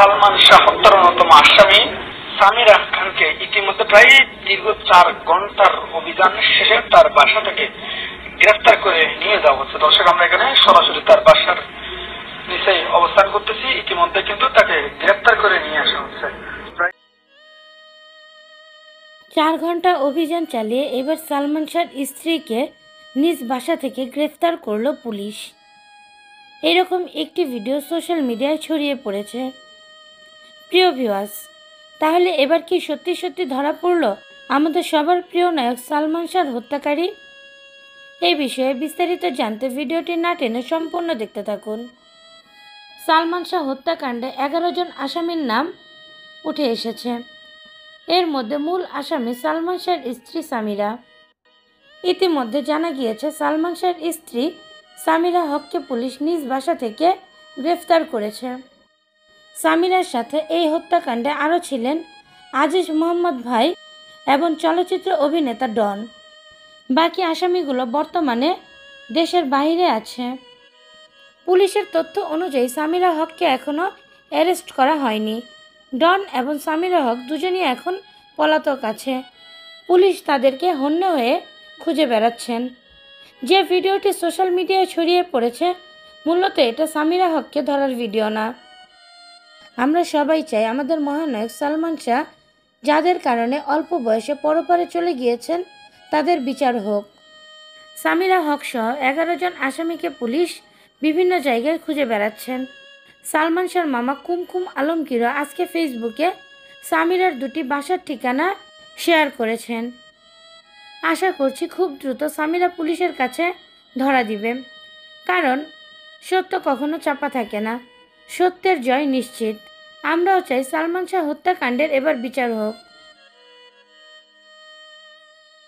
সালমান শাহ হত্যার অন্যতম আসামি সামিরা খানকে ইতিমধ্যে প্রায় দীর্ঘ 4 ঘন্টার অভিযান শেষে তার বাসা থেকে গ্রেফতার করে নিয়ে যাওয়া হচ্ছে। দর্শক, আমরা এখানে সরাসরি তার বাসার নিচে অবস্থান করতেছি। ইতিমধ্যে কিন্তু তাকে গ্রেফতার করে নিয়ে আসা হচ্ছে। 4 ঘন্টা অভিযান চালিয়ে এবার সালমান শাহর স্ত্রীকে নিজ বাসা থেকে গ্রেফতার করল পুলিশ। এরকম একটি ভিডিও সোশ্যাল মিডিয়ায় ছড়িয়ে পড়েছে। প্রিয় ভিউয়ার্স, তাহলে এবার কি সত্যি সত্যি ধরা পড়ল আমাদের সবার প্রিয় নায়ক সালমান শাহর হত্যাকারী? এই বিষয়ে বিস্তারিত জানতে ভিডিওটি না টেনে সম্পূর্ণ দেখতে থাকুন। সালমান শাহ হত্যাকাণ্ডে 11 জন আসামির নাম উঠে এসেছে। এর মধ্যে মূল আসামি সালমান শাহর স্ত্রী সামিরা। ইতিমধ্যে জানা গিয়েছে সালমান শাহর স্ত্রী সামিরা হককে পুলিশ নিজ বাসা থেকে গ্রেফতার করেছে। সামিরার সাথে এই হত্যাকাণ্ডে আরও ছিলেন আজিজ মোহাম্মদ ভাই এবং চলচ্চিত্র অভিনেতা ডন। বাকি আসামিগুলো বর্তমানে দেশের বাইরে আছে। পুলিশের তথ্য অনুযায়ী সামিরা হককে এখনও অ্যারেস্ট করা হয়নি। ডন এবং সামিরা হক দুজনই এখন পলাতক আছে। পুলিশ তাদেরকে হন্যে হয়ে খুঁজে বেড়াচ্ছেন। যে ভিডিওটি সোশ্যাল মিডিয়ায় ছড়িয়ে পড়েছে, মূলত এটা সামিরা হককে ধরার ভিডিও না। আমরা সবাই চাই আমাদের মহানায়ক সালমান শাহ, যাদের কারণে অল্প বয়সে পরপারে চলে গিয়েছেন, তাদের বিচার হোক। সামিরা হক সহ 11 জন আসামিকে পুলিশ বিভিন্ন জায়গায় খুঁজে বেড়াচ্ছেন। সালমান শাহর মামা কুমকুম আলমগীরও আজকে ফেসবুকে সামিরার দুটি বাসার ঠিকানা শেয়ার করেছেন। আশা করছি খুব দ্রুত সামিরা পুলিশের কাছে ধরা দিবে, কারণ সত্য কখনো চাপা থাকে না। সত্যের জয় নিশ্চিত। আমরাও চাই সালমান শাহ হত্যাকাণ্ডের এবার বিচার হোক।